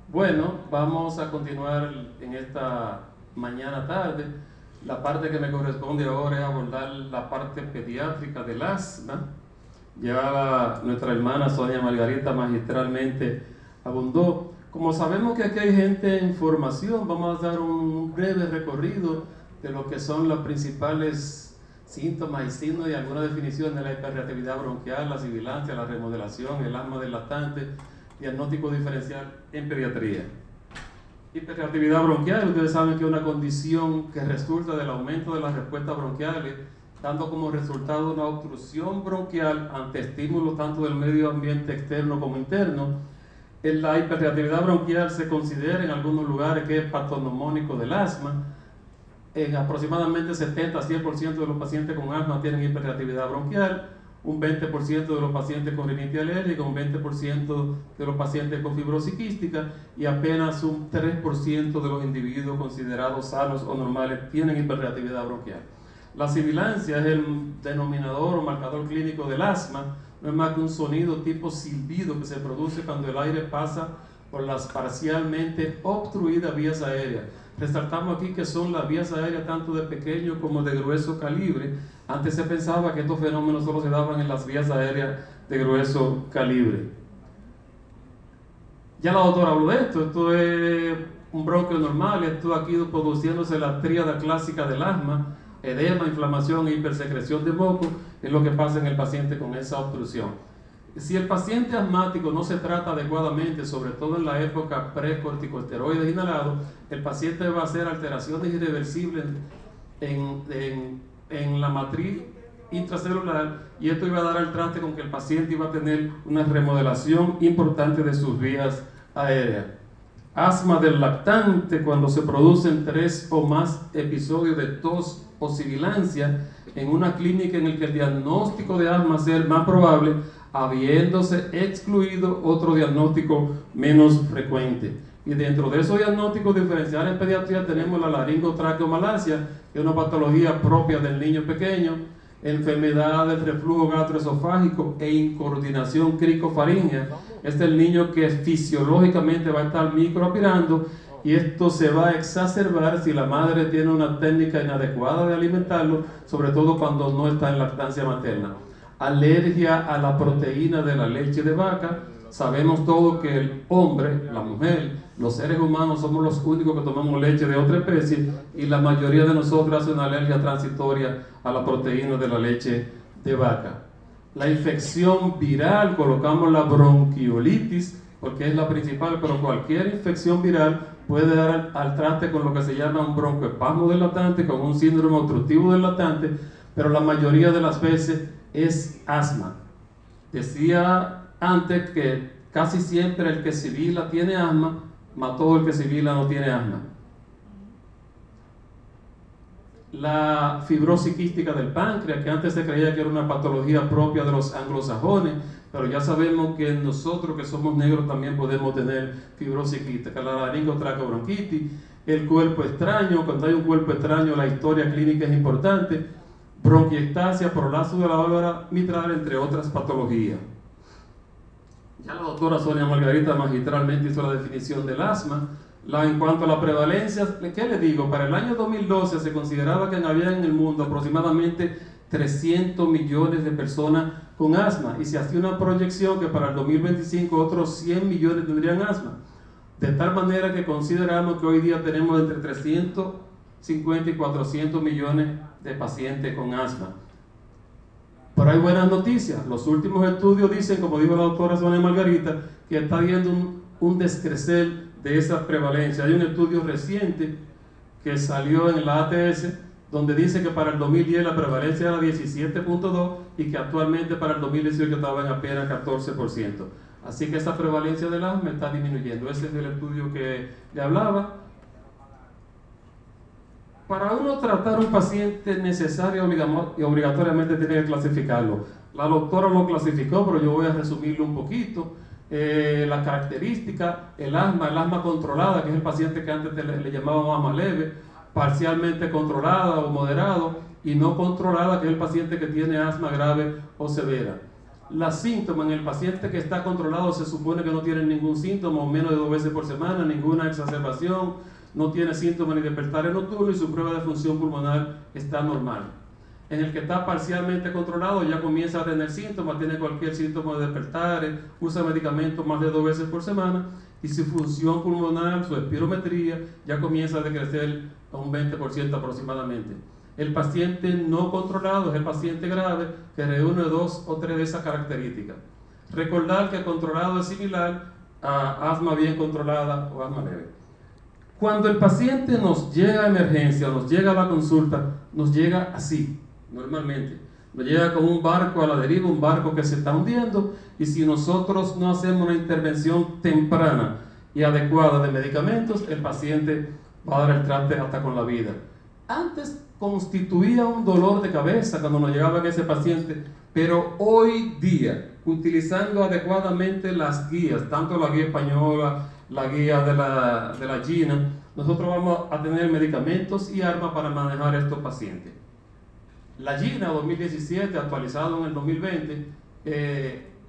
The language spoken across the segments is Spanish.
Bueno, vamos a continuar en esta mañana tarde. La parte que me corresponde ahora es abordar la parte pediátrica del asma. Ya nuestra hermana Sonia Margarita magistralmente abundó. Como sabemos que aquí hay gente en formación, vamos a dar un breve recorrido de lo que son los principales síntomas y signos y alguna definición de la hiperreactividad bronquial, la sibilancia, la remodelación, el asma del lactante, diagnóstico diferencial en pediatría. Hiperreactividad bronquial, ustedes saben que es una condición que resulta del aumento de las respuestas bronquiales, dando como resultado una obstrucción bronquial ante estímulos tanto del medio ambiente externo como interno. La hiperreactividad bronquial se considera en algunos lugares que es patognomónico del asma. En aproximadamente 70 a 100% de los pacientes con asma tienen hiperreactividad bronquial, un 20% de los pacientes con rinitis alérgica, un 20% de los pacientes con fibrosis quística y apenas un 3% de los individuos considerados sanos o normales tienen hiperreactividad bronquial. La sibilancia es el denominador o marcador clínico del asma, no es más que un sonido tipo silbido que se produce cuando el aire pasa por las parcialmente obstruidas vías aéreas. Resaltamos aquí que son las vías aéreas tanto de pequeño como de grueso calibre. Antes se pensaba que estos fenómenos solo se daban en las vías aéreas de grueso calibre. Ya la doctora habló de esto es un bronquio normal, esto aquí produciéndose la tríada clásica del asma, edema, inflamación e hipersecreción de moco, es lo que pasa en el paciente con esa obstrucción. Si el paciente asmático no se trata adecuadamente, sobre todo en la época pre-corticosteroides inhalados, el paciente va a hacer alteraciones irreversibles en la matriz intracelular y esto iba a dar al traste con que el paciente iba a tener una remodelación importante de sus vías aéreas. Asma del lactante, cuando se producen 3 o más episodios de tos o sibilancia en una clínica en la que el diagnóstico de asma sea el más probable, habiéndose excluido otro diagnóstico menos frecuente. Y dentro de esos diagnósticos diferenciales en pediatría tenemos la laringotraqueomalacia, que es una patología propia del niño pequeño, enfermedad del reflujo gastroesofágico e incoordinación cricofaringea. Este es el niño que fisiológicamente va a estar microaspirando y esto se va a exacerbar si la madre tiene una técnica inadecuada de alimentarlo, sobre todo cuando no está en lactancia materna. Alergia a la proteína de la leche de vaca. Sabemos todos que el hombre, la mujer, los seres humanos somos los únicos que tomamos leche de otra especie y la mayoría de nosotros hace una alergia transitoria a la proteína de la leche de vaca. La infección viral, colocamos la bronquiolitis porque es la principal, pero cualquier infección viral puede dar al traste con lo que se llama un broncoespasmo del lactante, con un síndrome obstructivo del lactante, pero la mayoría de las veces es asma. Decía antes que casi siempre el que sibila tiene asma, más todo el que sibila no tiene asma. La fibrosis quística del páncreas, que antes se creía que era una patología propia de los anglosajones, pero ya sabemos que nosotros que somos negros también podemos tener fibrosis quística. La laringotraqueobronquitis, el cuerpo extraño, cuando hay un cuerpo extraño la historia clínica es importante, bronquiectasia, prolapso de la válvula mitral, entre otras patologías. Ya la doctora Sonia Margarita magistralmente hizo la definición del asma. En cuanto a la prevalencia, ¿qué le digo? Para el año 2012 se consideraba que había en el mundo aproximadamente 300 millones de personas con asma y se hacía una proyección que para el 2025 otros 100 millones tendrían asma. De tal manera que consideramos que hoy día tenemos entre 350 y 400 millones de pacientes con asma. Pero hay buenas noticias. Los últimos estudios dicen, como dijo la doctora Sonia Margarita, que está habiendo un descrecer de esa prevalencia. Hay un estudio reciente que salió en la ATS donde dice que para el 2010 la prevalencia era 17.2 y que actualmente para el 2018 estaba en apenas 14%. Así que esa prevalencia del asma está disminuyendo. Ese es el estudio que le hablaba. Para uno tratar un paciente necesario y obligatoriamente tiene que clasificarlo. La doctora lo clasificó, pero yo voy a resumirlo un poquito. La característica, el asma controlada, que es el paciente que antes le llamábamos asma leve, parcialmente controlada o moderado, y no controlada, que es el paciente que tiene asma grave o severa. Los síntomas en el paciente que está controlado se supone que no tiene ningún síntoma, o menos de 2 veces por semana, ninguna exacerbación, no tiene síntomas ni despertares nocturnos, y su prueba de función pulmonar está normal. En el que está parcialmente controlado ya comienza a tener síntomas, tiene cualquier síntoma de despertares, usa medicamentos más de 2 veces por semana, y su función pulmonar, su espirometría, ya comienza a decrecer a un 20% aproximadamente. El paciente no controlado es el paciente grave, que reúne 2 o 3 de esas características. Recordar que controlado es similar a asma bien controlada o asma leve. Cuando el paciente nos llega a emergencia, nos llega a la consulta, nos llega así, normalmente. Nos llega con un barco a la deriva, un barco que se está hundiendo, y si nosotros no hacemos una intervención temprana y adecuada de medicamentos, el paciente va a dar el traste hasta con la vida. Antes constituía un dolor de cabeza cuando nos llegaba ese paciente, pero hoy día, utilizando adecuadamente las guías, tanto la guía española, la guía de la GINA, nosotros vamos a tener medicamentos y armas para manejar a estos pacientes. La GINA 2017, actualizado en el 2020,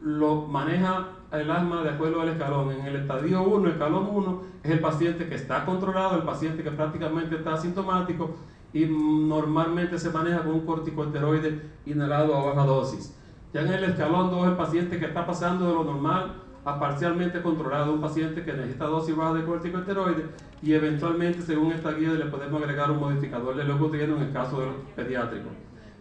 lo maneja el asma de acuerdo al escalón. En el estadio 1, escalón 1, es el paciente que está controlado, el paciente que prácticamente está asintomático, y normalmente se maneja con un corticosteroide inhalado a baja dosis. Ya en el escalón 2, el paciente que está pasando de lo normal a parcialmente controlado, un paciente que necesita dosis baja de corticosteroides, y eventualmente, según esta guía, le podemos agregar un modificador de leucotrieno en el caso de los pediátricos.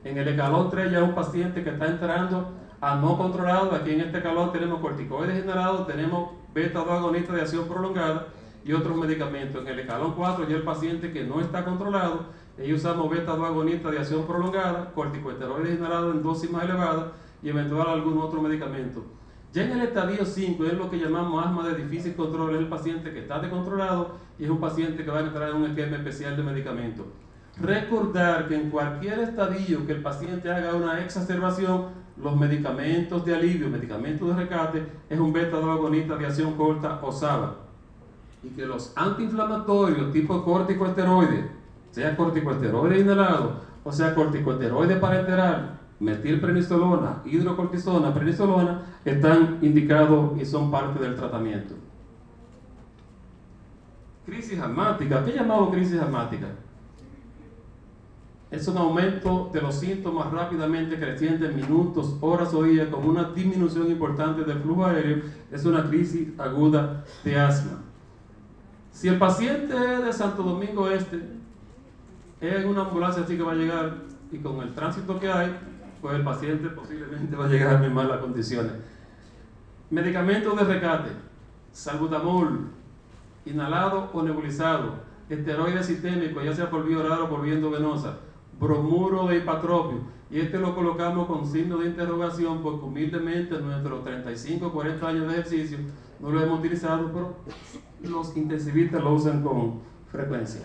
En el escalón 3 ya es un paciente que está entrando a no controlado. Aquí en este escalón tenemos corticoides inhalados, tenemos beta-2 agonistas de acción prolongada y otros medicamentos. En el escalón 4 ya el paciente que no está controlado, ahí usamos beta-2 agonistas de acción prolongada, corticosteroides inhalados en dosis más elevadas y eventual algún otro medicamento. Ya en el estadio 5 es lo que llamamos asma de difícil control, es el paciente que está descontrolado y es un paciente que va a entrar en un esquema especial de medicamentos. Recordar que en cualquier estadio que el paciente haga una exacerbación, los medicamentos de alivio, medicamentos de rescate, es un beta-2 agonista de acción corta o SABA. Y que los antiinflamatorios tipo corticosteroides, sea corticosteroide inhalado o sea corticosteroide parenteral, metilprednisolona, hidrocortisona, prednisolona, están indicados y son parte del tratamiento. Crisis asmática. ¿Qué llamamos crisis asmática? Es un aumento de los síntomas rápidamente crecientes en minutos, horas o días, con una disminución importante del flujo aéreo. Es una crisis aguda de asma. Si el paciente es de Santo Domingo Este, es en una ambulancia así que va a llegar, y con el tránsito que hay, pues el paciente posiblemente va a llegar en malas condiciones. Medicamentos de rescate: salbutamol, inhalado o nebulizado, esteroide sistémico, ya sea por vía oral o por vía endovenosa, bromuro de hipatropio, y este lo colocamos con signo de interrogación porque humildemente en nuestros 35 o 40 años de ejercicio no lo hemos utilizado, pero los intensivistas lo usan con frecuencia.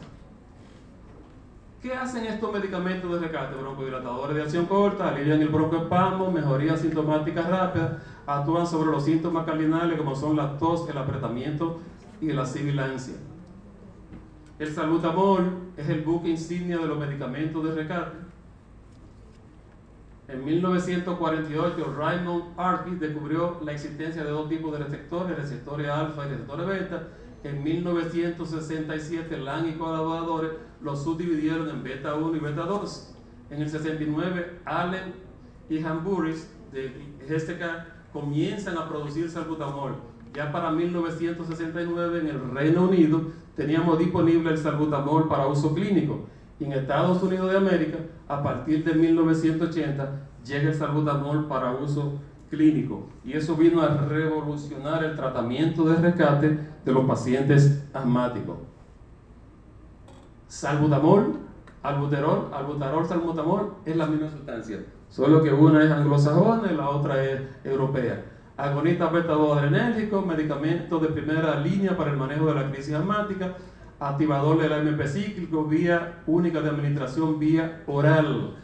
¿Qué hacen estos medicamentos de rescate? Broncodilatadores de acción corta, alivian el broncoespasmo, mejoría sintomática rápida, actúan sobre los síntomas cardinales como son la tos, el apretamiento y la sibilancia. El salbutamol es el buque insignia de los medicamentos de rescate. En 1948, Raymond Arkin descubrió la existencia de 2 tipos de receptores alfa y receptores beta. En 1967, Lang y colaboradores los subdividieron en beta 1 y beta 2. En el 69, Allen y Hamburys de GSK comienzan a producir salbutamol. Ya para 1969, en el Reino Unido, teníamos disponible el salbutamol para uso clínico. Y en Estados Unidos de América, a partir de 1980, llega el salbutamol para uso clínico. Y eso vino a revolucionar el tratamiento de rescate de los pacientes asmáticos. Salbutamol, albuterol, salbutamol es la misma sustancia, solo que una es anglosajona y la otra es europea. Agonista beta-2 adrenérgico, medicamento de primera línea para el manejo de la crisis asmática, activador del AMP cíclico, vía única de administración vía oral.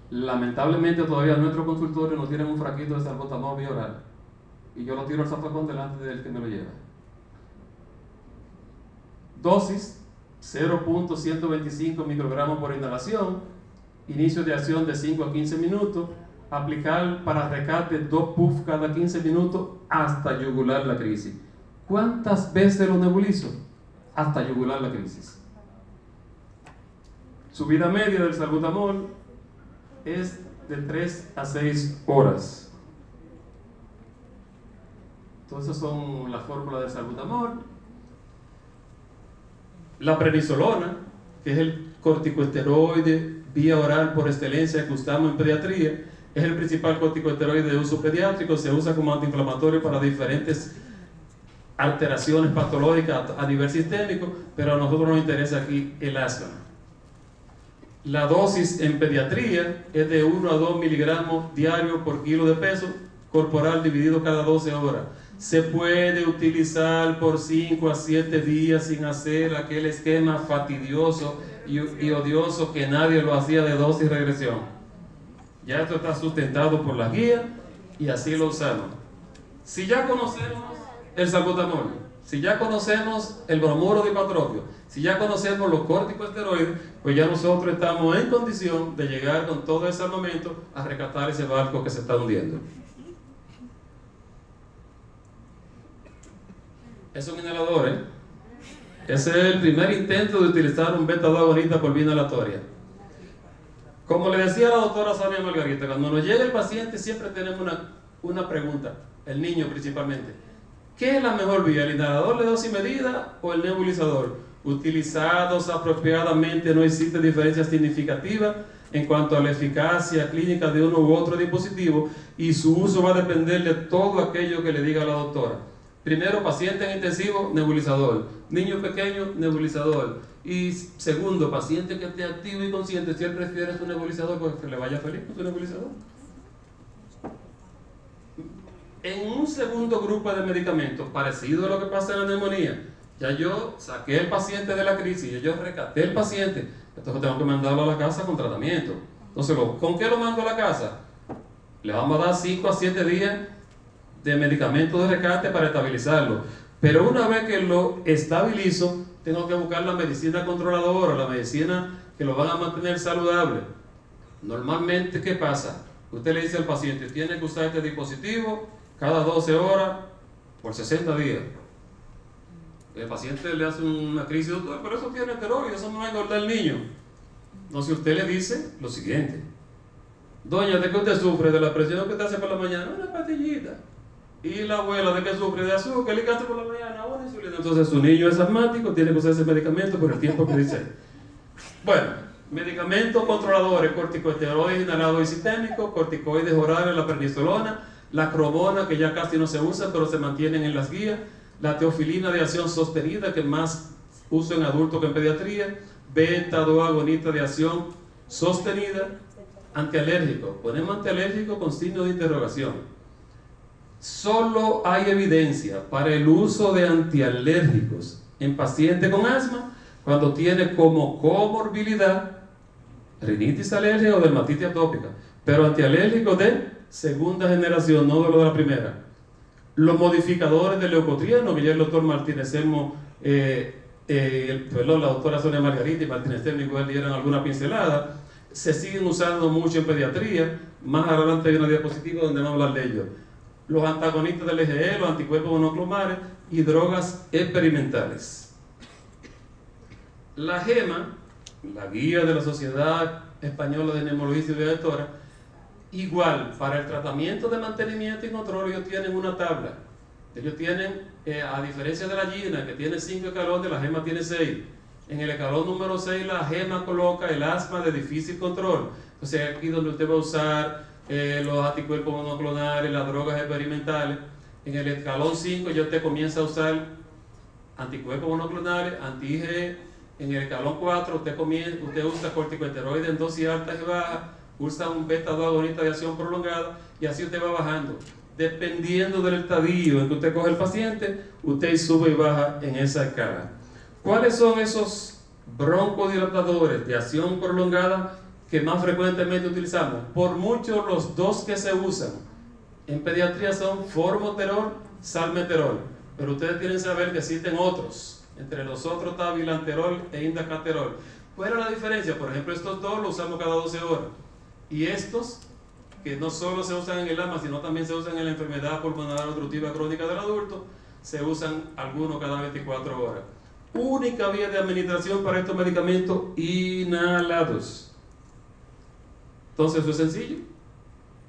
Lamentablemente todavía nuestros consultorios no tienen un frasquito de salbutamol vía oral, y yo lo tiro al zafacón delante del que me lo lleva. Dosis 0.125 microgramos por inhalación, inicio de acción de 5 a 15 minutos, aplicar para rescate 2 puffs cada 15 minutos hasta yugular la crisis. ¿Cuántas veces lo nebulizo? Hasta yugular la crisis. Su vida media del salbutamol es de 3 a 6 horas. Entonces son las fórmulas del salbutamol. La prednisolona, que es el corticosteroide vía oral por excelencia que usamos en pediatría, es el principal corticosteroide de uso pediátrico, se usa como antiinflamatorio para diferentes alteraciones patológicas a nivel sistémico, pero a nosotros nos interesa aquí el asma. La dosis en pediatría es de 1 a 2 miligramos diarios por kilo de peso corporal dividido cada 12 horas. Se puede utilizar por 5 a 7 días sin hacer aquel esquema fastidioso y odioso que nadie lo hacía de dosis regresión. Ya esto está sustentado por la guía y así lo usamos. Si ya conocemos el salbutamol, si ya conocemos el bromuro dipatropio, si ya conocemos los corticosteroides, pues ya nosotros estamos en condición de llegar con todo ese armamento a rescatar ese barco que se está hundiendo. Es un inhalador, ¿eh? Ese es el primer intento de utilizar un beta-2 agonista por vía inhalatoria. Como le decía la doctora Sonia Margarita, cuando nos llega el paciente siempre tenemos una pregunta, el niño principalmente. ¿Qué es la mejor vía? ¿El inhalador de dosis medida o el nebulizador? Utilizados apropiadamente no existe diferencia significativa en cuanto a la eficacia clínica de uno u otro dispositivo y su uso va a depender de todo aquello que le diga la doctora. Primero, paciente en intensivo, nebulizador. Niño pequeño, nebulizador. Y segundo, paciente que esté activo y consciente, si él prefiere su nebulizador, pues que le vaya feliz con su nebulizador. En un segundo grupo de medicamentos, parecido a lo que pasa en la neumonía, ya yo saqué el paciente de la crisis, yo rescaté el paciente, entonces tengo que mandarlo a la casa con tratamiento. Entonces, ¿con qué lo mando a la casa? Le vamos a dar 5 a 7 días de medicamento de rescate para estabilizarlo. Pero una vez que lo estabilizo, tengo que buscar la medicina controladora, la medicina que lo van a mantener saludable. Normalmente, ¿qué pasa? Usted le dice al paciente, tiene que usar este dispositivo cada 12 horas por 60 días. El paciente le hace una crisis, doctor, pero eso tiene esteroides, eso no va a engordar al niño. Entonces usted le dice lo siguiente: doña, ¿de qué usted sufre? ¿De la presión que te hace por la mañana? Una pastillita. Y la abuela, ¿de qué sufre? De azúcar, ¿qué le hace por la mañana? Una insulina. Entonces su niño es asmático, tiene que usar ese medicamento por el tiempo que dice. Bueno, medicamentos controladores: corticosteroides inhalados y sistémicos, corticoides orales, la prednisolona, la cromona, que ya casi no se usa, pero se mantienen en las guías, la teofilina de acción sostenida, que más uso en adultos que en pediatría, beta-2 agonista de acción sostenida, antialérgico. Ponemos antialérgico con signo de interrogación. Solo hay evidencia para el uso de antialérgicos en pacientes con asma cuando tiene como comorbilidad rinitis alérgica o dermatitis atópica, pero antialérgicos de segunda generación, no de lo de la primera. Los modificadores de leucotrieno, que ya el doctor Martínez Elmo, la doctora Sonia Margarita y Martínez Elmo igual dieron alguna pincelada, se siguen usando mucho en pediatría. Más adelante hay una diapositiva donde vamos a hablar de ellos. Los antagonistas del EGE, los anticuerpos monoclonales y drogas experimentales. La GEMA, la guía de la Sociedad Española de Neumología y de Doctora, igual, para el tratamiento de mantenimiento y control, ellos tienen una tabla. Ellos tienen, a diferencia de la GINA, que tiene 5 escalones, la GEMA tiene 6. En el escalón número 6, la GEMA coloca el asma de difícil control. Entonces, aquí donde usted va a usar los anticuerpos monoclonales, las drogas experimentales. En el escalón 5, ya usted comienza a usar anticuerpos monoclonales, anti-IgE. En el escalón 4, usted usa corticosteroides en dosis altas y bajas, usa un beta-2 agonista de acción prolongada, y así usted va bajando. Dependiendo del estadio en que usted coge el paciente, usted sube y baja en esa escala. ¿Cuáles son esos broncodilatadores de acción prolongada que más frecuentemente utilizamos? Por mucho, los dos que se usan en pediatría son formoterol, salmeterol, pero ustedes tienen que saber que existen otros. Entre los otros está bilanterol e indacaterol. ¿Cuál es la diferencia? Por ejemplo, estos dos los usamos cada 12 horas. Y estos, que no solo se usan en el asma, sino también se usan en la enfermedad pulmonar obstructiva crónica del adulto, se usan algunos cada 24 horas. Única vía de administración para estos medicamentos, inhalados. Entonces eso es sencillo.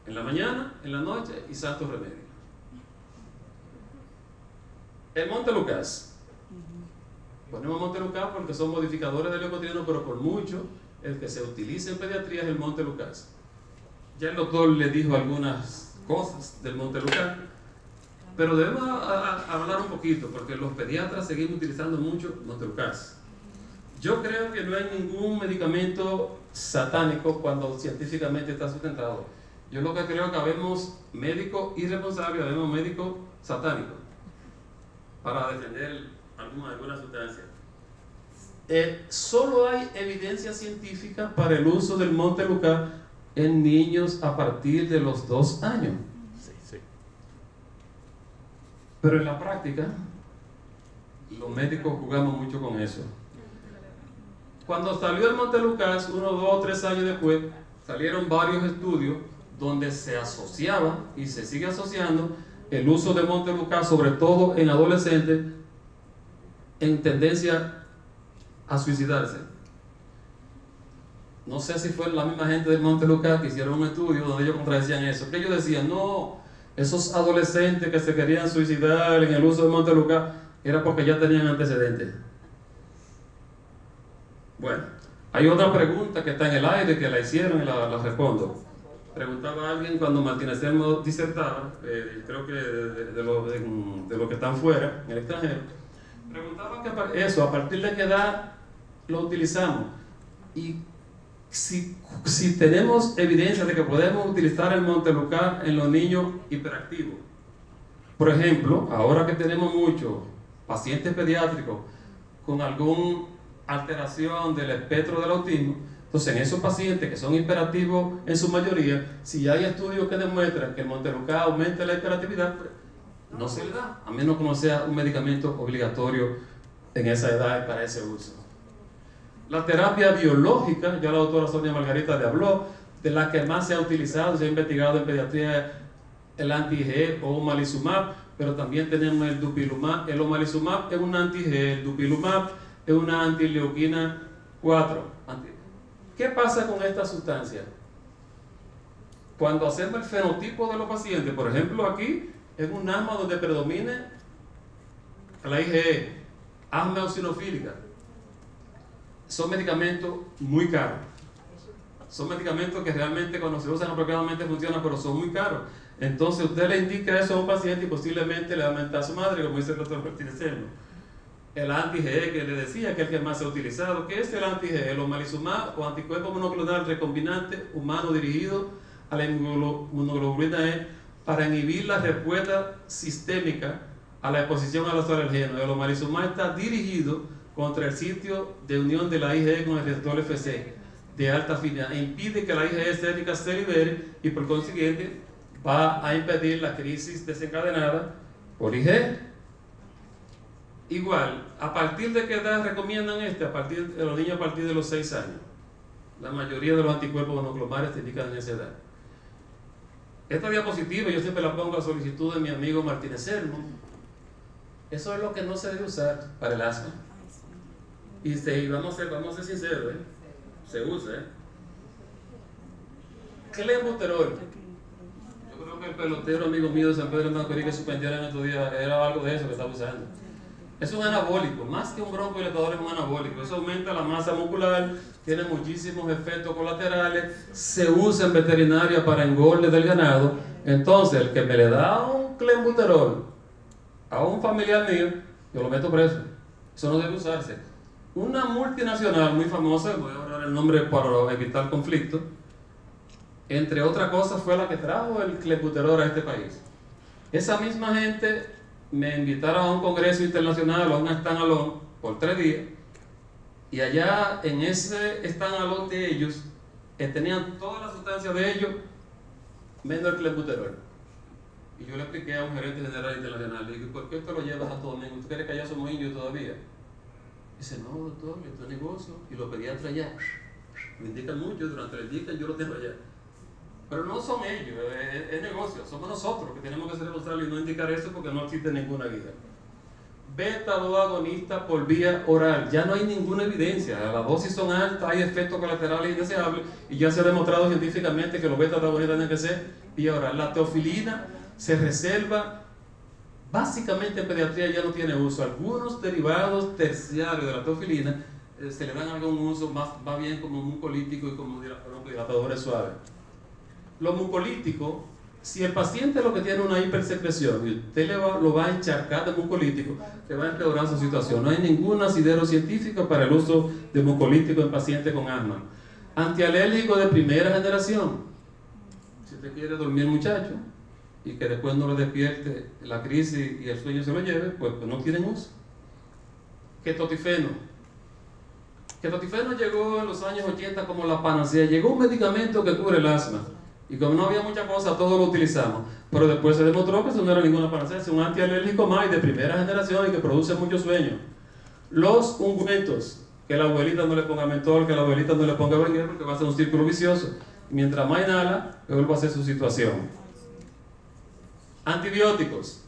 En la mañana, en la noche y santo remedio. El Montelukast. Ponemos Montelukast porque son modificadores de leucotrieno, pero por mucho el que se utiliza en pediatría es el Montelukast. Ya el doctor le dijo algunas cosas del Montelukast, pero debemos hablar un poquito porque los pediatras seguimos utilizando mucho Montelukast. Yo creo que no hay ningún medicamento satánico cuando científicamente está sustentado. Yo lo que creo es que habemos médicos irresponsables, habemos médicos satánicos para defender alguna sustancia. Solo hay evidencia científica para el uso del Montelukast en niños a partir de los 2 años. Sí. Pero en la práctica, los médicos jugamos mucho con eso. Cuando salió el Montelukast, 1, 2, 3 años después, salieron varios estudios donde se asociaba y se sigue asociando el uso de Montelukast, sobre todo en adolescentes, en tendencia a suicidarse. No sé si fue la misma gente del Montelukast que hicieron un estudio donde ellos contradecían eso, que ellos decían, no, esos adolescentes que se querían suicidar en el uso de Montelukast era porque ya tenían antecedentes. Bueno, hay otra pregunta que está en el aire que la hicieron y la respondo. Preguntaba a alguien cuando Martínez Elmo disertaba, creo que de los que están fuera, en el extranjero, preguntaba que eso, a partir de qué edad lo utilizamos. Y si tenemos evidencia de que podemos utilizar el Montelukast en los niños hiperactivos. Por ejemplo, ahora que tenemos muchos pacientes pediátricos con alguna alteración del espectro del autismo, entonces en esos pacientes que son hiperactivos en su mayoría, si hay estudios que demuestran que el Montelukast aumenta la hiperactividad, pues no se le da, a menos que no sea un medicamento obligatorio en esa edad y para ese uso. La terapia biológica, ya la doctora Sonia Margarita le habló, de la que más se ha utilizado, se ha investigado en pediatría, el anti-G o omalizumab, pero también tenemos el dupilumab. El omalizumab es un anti-G, el dupilumab es una antileuquina 4. ¿Qué pasa con esta sustancia? Cuando hacemos el fenotipo de los pacientes, por ejemplo aquí, en un asma donde predomine la IgE, asma eosinofílica, son medicamentos muy caros. Son medicamentos que realmente cuando se usan apropiadamente funcionan, pero son muy caros. Entonces usted le indica eso a un paciente y posiblemente le aumenta a su madre, como dice el doctor Martínez Elmo. El anti-GE que le decía que es el que más se ha utilizado. ¿Qué es el anti-GE? El omalizumab o anticuerpo monoclonal recombinante humano dirigido a la inmunoglobulina E para inhibir la respuesta sistémica a la exposición a los alergenos. El omalizumab está dirigido contra el sitio de unión de la IgE con el receptor FC de alta afinidad e impide que la IgE estética se libere y por consiguiente va a impedir la crisis desencadenada por IgE. Igual, ¿a partir de qué edad recomiendan a partir de los niños a partir de los 6 años? La mayoría de los anticuerpos monoclonales se indican en esa edad. Esta diapositiva yo siempre la pongo a solicitud de mi amigo Martínez Elmo. Eso es lo que no se debe usar para el asma. Y vamos a ser sinceros, se usa. Clenbuterol. Yo creo que el pelotero amigo mío de San Pedro de Macorís que suspendieron en estos días era algo de eso que estaba usando. Es un anabólico, más que un broncodilatador es un anabólico. Eso aumenta la masa muscular, tiene muchísimos efectos colaterales, se usa en veterinaria para engorde del ganado. Entonces, el que me le da un clenbuterol a un familiar mío, yo lo meto preso. Eso no debe usarse. Una multinacional muy famosa, voy a hablar el nombre para evitar conflicto, entre otras cosas fue la que trajo el clenbuterol a este país. Esa misma gente me invitaron a un congreso internacional, a un stand-alone, por 3 días, y allá en ese stand-alone de ellos, tenían todas las sustancias de ellos, menos el clenbuterol. Y yo le expliqué a un gerente general internacional, le dije, ¿por qué esto lo llevas a todo el mundo? ¿Tú crees que allá somos indios todavía? Dice, no, doctor, esto es negocio. Y los pediatras ya lo indican mucho, durante el día yo lo tengo allá. Pero no son ellos, es negocio, somos nosotros que tenemos que ser responsables y no indicar eso porque no existe ninguna guía. Beta-2 agonista por vía oral, ya no hay ninguna evidencia, las dosis son altas, hay efectos colaterales indeseables y ya se ha demostrado científicamente que los beta-2 agonistas tienen que ser vía oral. La teofilina se reserva, básicamente en pediatría ya no tiene uso. Algunos derivados terciarios de la teofilina se le dan algún uso, más bien como mucolítico y como dilatadores suaves. Los mucolíticos, si el paciente lo que tiene una hipersecreción y usted lo va a encharcar de mucolítico, le va a empeorar su situación. No hay ningún asidero científico para el uso de mucolítico en pacientes con asma. Antialérgico de primera generación. Si usted quiere dormir, muchacho, y que después no le despierte la crisis y el sueño se lo lleve, pues no tienen uso. Ketotifeno. Ketotifeno llegó en los años 80 como la panacea. Llegó un medicamento que cubre el asma. Y como no había mucha cosa, todos lo utilizamos. Pero después se demostró que eso no era ninguna panacea, es un antialérgico más de primera generación y que produce mucho sueño. Los ungüentos, que la abuelita no le ponga mentol, que la abuelita no le ponga benguer, porque va a ser un círculo vicioso. Mientras más inhala, peor va a ser su situación. Antibióticos.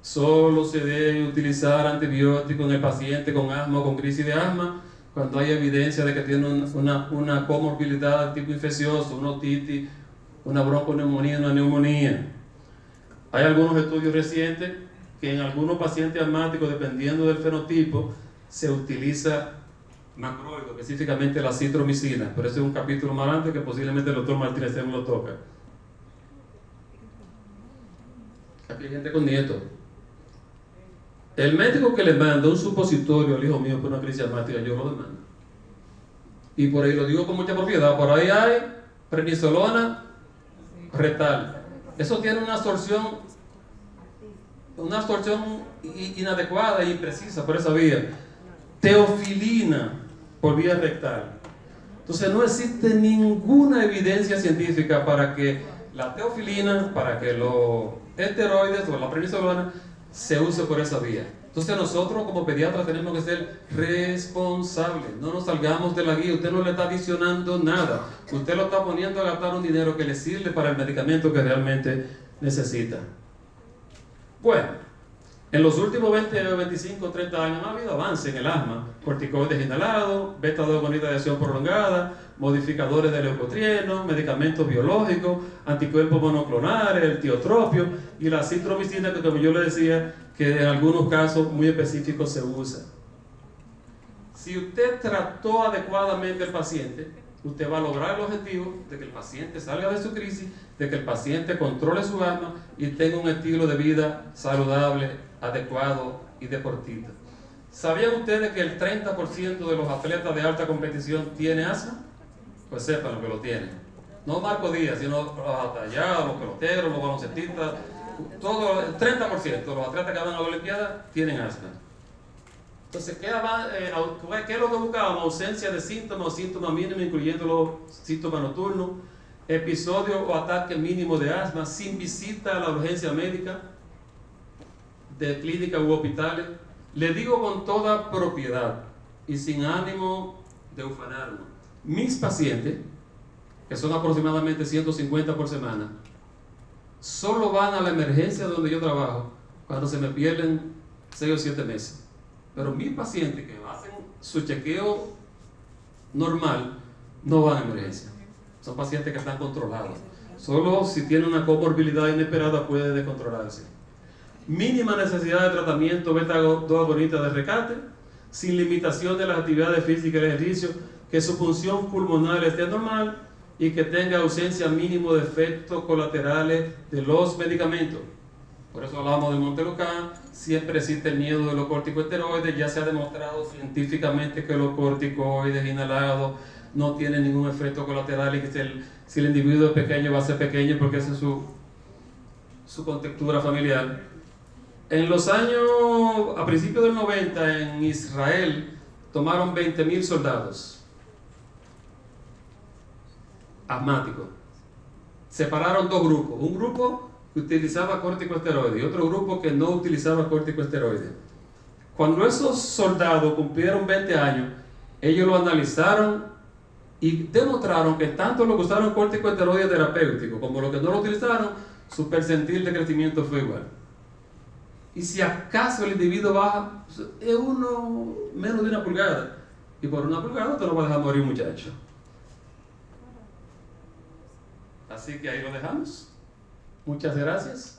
Solo se debe utilizar antibióticos en el paciente con asma o con crisis de asma cuando hay evidencia de que tiene una comorbilidad de tipo infeccioso, una otitis, una bronconeumonía, una neumonía. Hay algunos estudios recientes que en algunos pacientes asmáticos, dependiendo del fenotipo, se utiliza macrólido, específicamente la citromicina. Pero ese es un capítulo más adelante que posiblemente el doctor Martínez lo toca. Aquí hay gente con nietos. El médico que le manda un supositorio al hijo mío por una crisis asmática, yo lo demando. Y por ahí lo digo con mucha propiedad. Por ahí hay prednisolona retal. Eso tiene una absorción inadecuada e imprecisa por esa vía. Teofilina por vía rectal. Entonces no existe ninguna evidencia científica para que la teofilina, para que los esteroides o la prednisolona se use por esa vía. Entonces nosotros como pediatras tenemos que ser responsables, no nos salgamos de la guía. Usted no le está adicionando nada, usted lo está poniendo a gastar un dinero que le sirve para el medicamento que realmente necesita. Bueno, en los últimos 20, 25, 30 años ha habido avance en el asma: corticoides inhalados, beta-2 agonista de acción prolongada, modificadores de leucotrieno, medicamentos biológicos, anticuerpos monoclonales, el tiotropio y la citromicina, que como yo le decía, que en algunos casos muy específicos se usa. Si usted trató adecuadamente al paciente, usted va a lograr el objetivo de que el paciente salga de su crisis, de que el paciente controle su asma y tenga un estilo de vida saludable, adecuado y deportista. ¿Sabían ustedes que el 30% de los atletas de alta competición tiene asma? Pues sepan lo que lo tienen. No Marco Díaz, sino los atallados, los peloteros, los baloncestistas, todo, el 30% de los atletas que van a la Olimpiada tienen asma. Entonces, ¿qué es lo que buscábamos? Ausencia de síntomas, síntomas mínimos, incluyendo los síntomas nocturnos, episodio o ataque mínimo de asma, sin visita a la urgencia médica, de clínica u hospitales. Le digo con toda propiedad y sin ánimo de ufanarnos, mis pacientes, que son aproximadamente 150 por semana, solo van a la emergencia donde yo trabajo cuando se me pierden 6 o 7 meses. Pero mis pacientes que hacen su chequeo normal no van a emergencia. Son pacientes que están controlados. Solo si tienen una comorbilidad inesperada puede descontrolarse. Mínima necesidad de tratamiento beta-2 agonista de rescate, sin limitación de las actividades físicas y el ejercicio, que su función pulmonar esté normal y que tenga ausencia mínimo de efectos colaterales de los medicamentos. Por eso hablamos de Montelukast. Siempre existe el miedo de los corticosteroides. Ya se ha demostrado científicamente que los corticoides inhalados no tienen ningún efecto colateral y que si el individuo es pequeño va a ser pequeño porque esa es su contextura familiar. En los años, a principios del 90, en Israel tomaron 20.000 soldados asmáticos. Separaron dos grupos. Un grupo que utilizaba corticosteroides y otro grupo que no utilizaba corticosteroides. Cuando esos soldados cumplieron 20 años, ellos lo analizaron y demostraron que tanto lo que usaron corticosteroide terapéutico como lo que no lo utilizaron, su percentil de crecimiento fue igual. Y si acaso el individuo baja, es uno menos de 1 pulgada. Y por 1 pulgada te lo va a dejar morir, muchacho. Así que ahí lo dejamos. Muchas gracias.